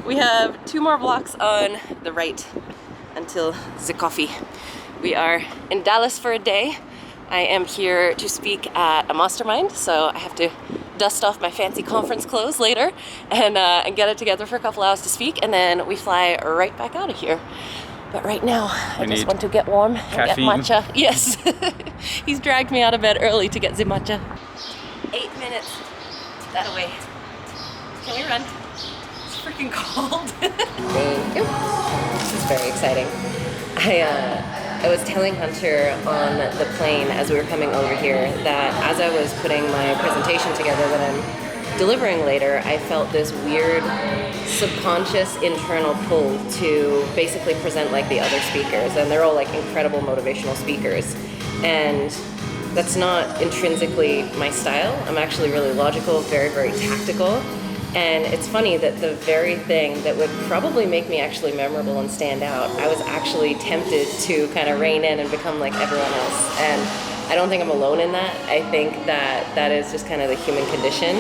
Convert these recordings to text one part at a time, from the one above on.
We have 2 more blocks on the right until the coffee. We are in Dallas for a day. I am here to speak at a mastermind, so I have to dust off my fancy conference clothes later and get it together for a couple hours to speak, and then we fly right back out of here. But right now, I just want to get warm and caffeine. get matcha. Yes, he's dragged me out of bed early to get the matcha. 8 minutes that away. Can we run? It's freaking cold. Thank you. This is very exciting. I was telling Hunter on the plane as we were coming over here that as I was putting my presentation together that I'm delivering later, I felt this weird subconscious internal pull to basically present like the other speakers, and they're all like incredible motivational speakers, and that's not intrinsically my style. I'm actually really logical, very, very tactical. And it's funny that the very thing that would probably make me actually memorable and stand out, I was actually tempted to kind of rein in and become like everyone else. And I don't think I'm alone in that. I think that that is just kind of the human condition.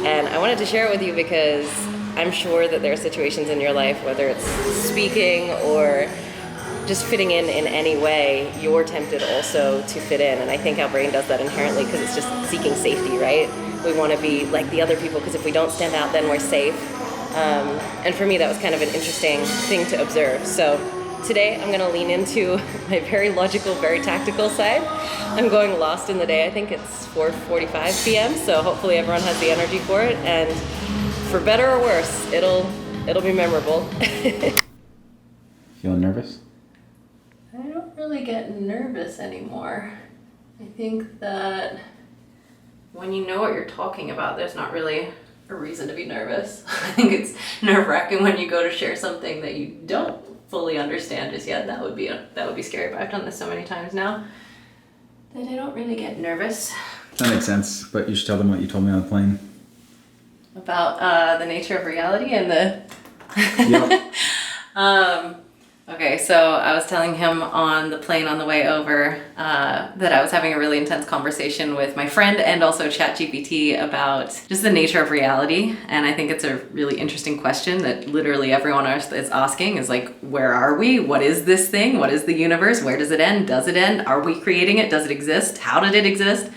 And I wanted to share it with you because I'm sure that there are situations in your life, whether it's speaking or just fitting in any way, you're tempted also to fit in. And I think our brain does that inherently because it's just seeking safety, right? We want to be like the other people because if we don't stand out, then we're safe. And for me, that was kind of an interesting thing to observe. So today, I'm going to lean into my very logical, very tactical side. I'm going lost in the day. I think it's 4:45 p.m., so hopefully everyone has the energy for it. And for better or worse, it'll be memorable. Feeling nervous? I don't really get nervous anymore. I think that when you know what you're talking about, there's not really a reason to be nervous. I think it's nerve-wracking when you go to share something that you don't fully understand just yet. That would be scary, but I've done this so many times now that I don't really get nervous. That makes sense, but you should tell them what you told me on the plane. About the nature of reality and the... Yep. Okay, so I was telling him on the plane on the way over that I was having a really intense conversation with my friend and also ChatGPT about just the nature of reality. And I think it's a really interesting question that literally everyone else is asking is like, where are we? What is this thing? What is the universe? Where does it end? Does it end? Are we creating it? Does it exist? How did it exist?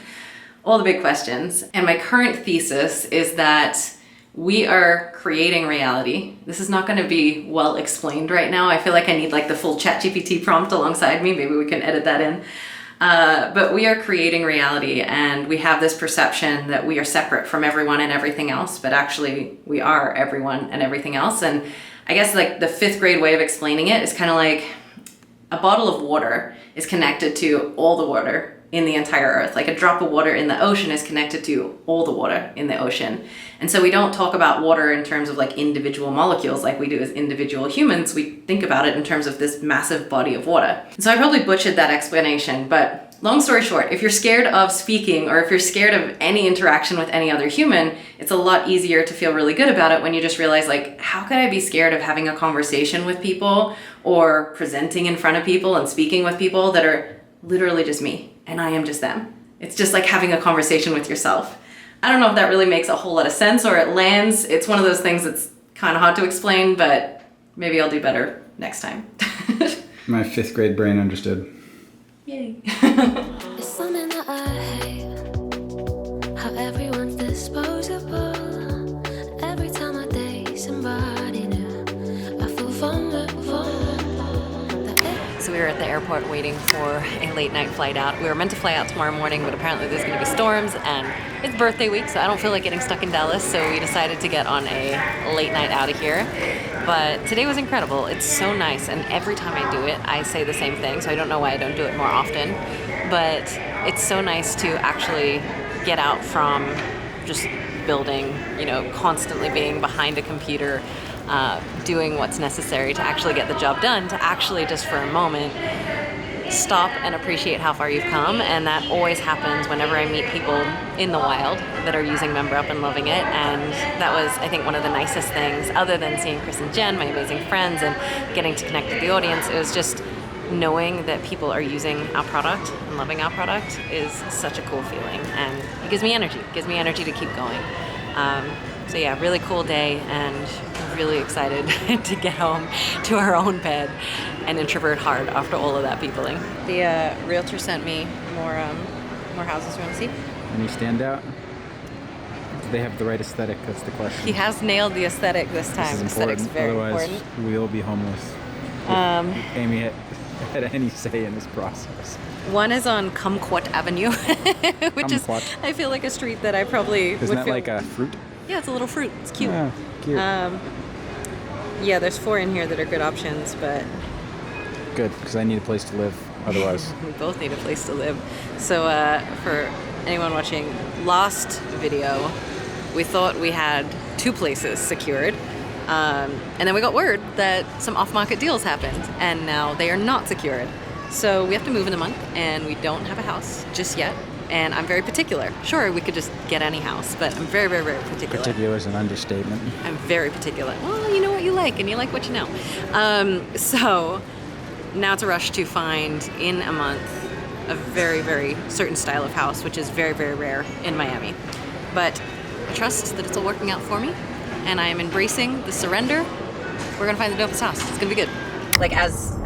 All the big questions. And my current thesis is that we are creating reality. This is not going to be well explained right now. I feel like I need like the full ChatGPT prompt alongside me. Maybe we can edit that in. But we are creating reality, and we have this perception that we are separate from everyone and everything else, but actually we are everyone and everything else. And I guess like the 5th grade way of explaining it is kind of like a bottle of water is connected to all the water in the entire earth. Like a drop of water in the ocean is connected to all the water in the ocean. And so we don't talk about water in terms of like individual molecules like we do as individual humans. We think about it in terms of this massive body of water. And so I probably butchered that explanation, but long story short, if you're scared of speaking or if you're scared of any interaction with any other human, it's a lot easier to feel really good about it when you just realize like, how could I be scared of having a conversation with people or presenting in front of people and speaking with people that are literally just me and I am just them. It's just like having a conversation with yourself. I don't know if that really makes a whole lot of sense or it lands. It's one of those things that's kind of hard to explain, but maybe I'll do better next time. My 5th grade brain understood. Yay. It's something that I hate, how everyone's disposable. Every time I date somebody new, I feel vulnerable. So we were at the airport waiting for a late night flight out. We were meant to fly out tomorrow morning, but apparently there's going to be storms, and it's birthday week, so I don't feel like getting stuck in Dallas, so we decided to get on a late night out of here. But today was incredible. It's so nice, and every time I do it, I say the same thing, so I don't know why I don't do it more often. But it's so nice to actually get out from just building, constantly being behind a computer, doing what's necessary to actually get the job done, to actually just for a moment stop and appreciate how far you've come. And that always happens whenever I meet people in the wild that are using MemberUp and loving it. And that was, I think, one of the nicest things, other than seeing Chris and Jen, my amazing friends, and getting to connect with the audience. It was just knowing that people are using our product and loving our product is such a cool feeling, and it gives me energy. It gives me energy to keep going. So yeah, really cool day and really excited to get home to our own bed and introvert hard after all of that peopling. The realtor sent me more houses. You want to see? Any standout? Do they have the right aesthetic? That's the question. He has nailed the aesthetic this time. This is Aesthetic's important. very Otherwise, important. we'll be homeless. If Amy had any say in this process. One is on Kumquat Avenue, which is, Kumquat. I feel like a street that I probably Isn't would that feel... like a fruit? Yeah, it's a little fruit. It's cute. Yeah, cute. Yeah, there's 4 in here that are good options, but Good, because I need a place to live. Otherwise, we both need a place to live. So for anyone watching last video, we thought we had 2 places secured. And then we got word that some off-market deals happened, and now they are not secured. So we have to move in a month, and we don't have a house just yet. And I'm very particular. Sure, we could just get any house, but I'm very, very, very particular. particular is an understatement. I'm very particular. Well, you know what you like, and you like what you know. So now it's a rush to find in a month a very, very certain style of house, which is very, very rare in Miami. But I trust that it's all working out for me, and I am embracing the surrender. We're gonna find the dopest house. It's gonna be good. Like as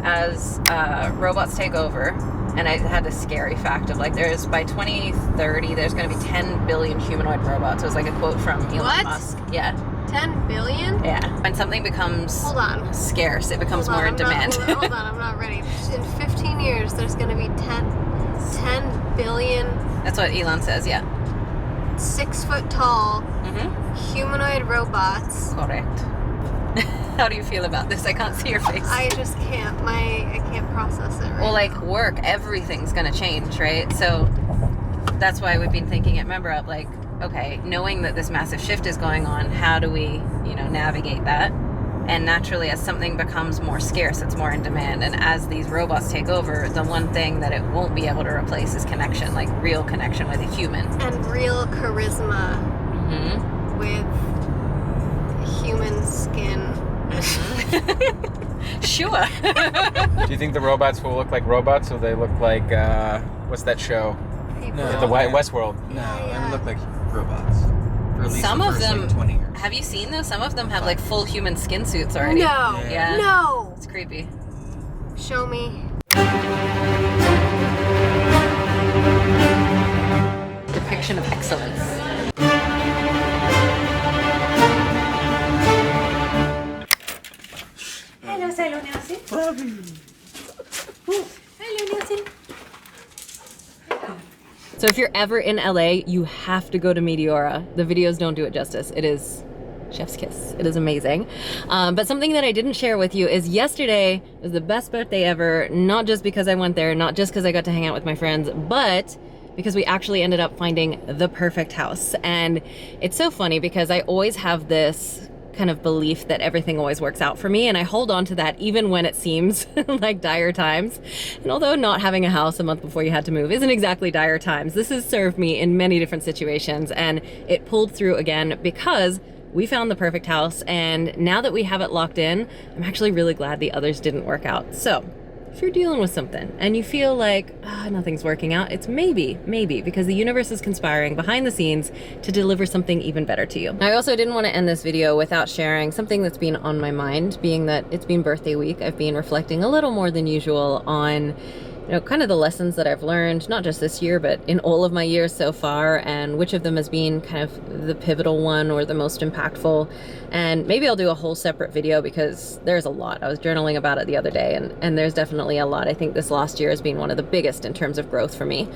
robots take over, and I had this scary fact of like there's by 2030 there's gonna be 10 billion humanoid robots. It was like a quote from Elon Musk. Yeah. 10 billion? Yeah. When something becomes Hold on. scarce, it becomes more in demand. Hold on, I'm not ready. In 15 years, there's going to be 10 billion That's what Elon says, yeah. 6 foot tall humanoid robots. Correct. How do you feel about this? I can't see your face. I just can't. I can't process it right Well, like now. work, everything's gonna change, right? So that's why we've been thinking at MemberUp, like, okay, knowing that this massive shift is going on, how do we, navigate that? And naturally, as something becomes more scarce, it's more in demand. And as these robots take over, the one thing that it won't be able to replace is connection, like real connection with a human. And real charisma with human skin. Sure. Do you think the robots will look like robots, or they look like what's that show? People. No. The Westworld. No, Yeah. they look like robots. For at least Some the of first, them, 20 years. have you seen those? Some of them have like full human skin suits already. No. Yeah. No. It's creepy. Show me. Depiction of excellence. Hello, Silo Nelson. Hello, Nelson. So if you're ever in LA, you have to go to Meteora. The videos don't do it justice. It is chef's kiss. It is amazing. But something that I didn't share with you is yesterday was the best birthday ever, not just because I went there, not just because I got to hang out with my friends, but because we actually ended up finding the perfect house. And it's so funny because I always have this kind of belief that everything always works out for me, and I hold on to that even when it seems like dire times. And although not having a house a month before you had to move isn't exactly dire times, this has served me in many different situations, and it pulled through again because we found the perfect house. And now that we have it locked in, I'm actually really glad the others didn't work out. So if you're dealing with something and you feel like nothing's working out, it's maybe because the universe is conspiring behind the scenes to deliver something even better to you. I also didn't want to end this video without sharing something that's been on my mind, being that it's been birthday week. I've been reflecting a little more than usual on kind of the lessons that I've learned, not just this year, but in all of my years so far, and which of them has been kind of the pivotal one or the most impactful. And maybe I'll do a whole separate video because there's a lot. I was journaling about it the other day, and there's definitely a lot. I think this last year has been one of the biggest in terms of growth for me.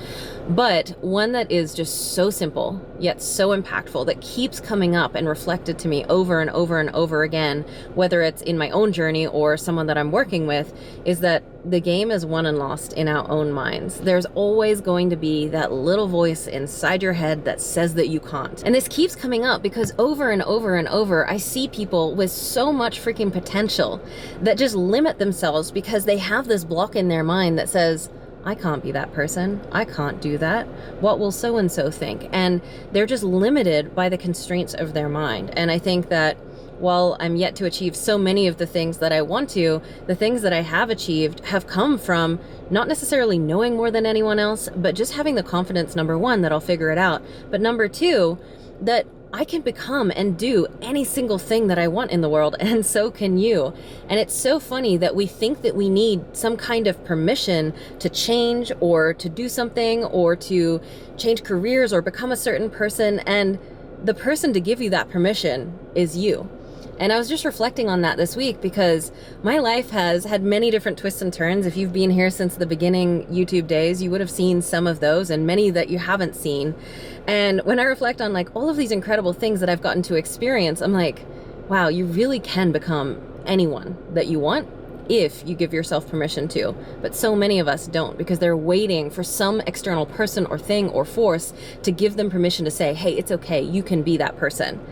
But one that is just so simple, yet so impactful, that keeps coming up and reflected to me over and over and over again, whether it's in my own journey or someone that I'm working with, is that the game is won and lost in our own minds. There's always going to be that little voice inside your head that says that you can't. And this keeps coming up because over and over and over, I see people with so much freaking potential that just limit themselves because they have this block in their mind that says, I can't be that person. I can't do that. What will so-and-so think? And they're just limited by the constraints of their mind. And I think that while I'm yet to achieve so many of the things that I want to, the things that I have achieved have come from not necessarily knowing more than anyone else, but just having the confidence, number one, that I'll figure it out. But number two, that I can become and do any single thing that I want in the world, and so can you. And it's so funny that we think that we need some kind of permission to change or to do something or to change careers or become a certain person, and the person to give you that permission is you. And I was just reflecting on that this week because my life has had many different twists and turns. If you've been here since the beginning YouTube days, you would have seen some of those and many that you haven't seen. And when I reflect on like all of these incredible things that I've gotten to experience, I'm like, wow, you really can become anyone that you want if you give yourself permission to. But so many of us don't, because they're waiting for some external person or thing or force to give them permission to say, hey, it's okay, you can be that person.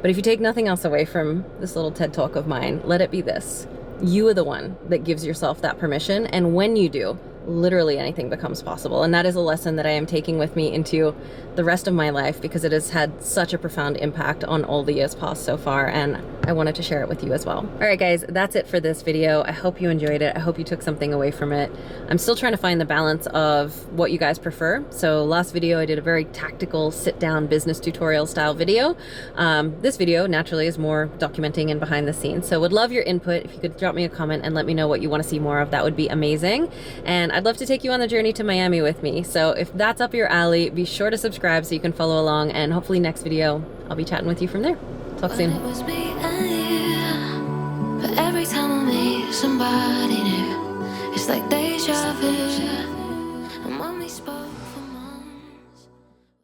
But if you take nothing else away from this little TED Talk of mine, let it be this. You are the one that gives yourself that permission. And when you do, literally anything becomes possible. And that is a lesson that I am taking with me into the rest of my life, because it has had such a profound impact on all the years past so far, and I wanted to share it with you as well. All right, guys, that's it for this video. I hope you enjoyed it. I hope you took something away from it. I'm still trying to find the balance of what you guys prefer. So last video, I did a very tactical sit-down business tutorial style video. This video, naturally, is more documenting and behind the scenes. So would love your input. If you could drop me a comment and let me know what you want to see more of, that would be amazing. And I'd love to take you on the journey to Miami with me. So if that's up your alley, be sure to subscribe so you can follow along, and hopefully next video I'll be chatting with you from there. Talk soon. It was me and you, but every time I meet somebody new, it's like deja vu.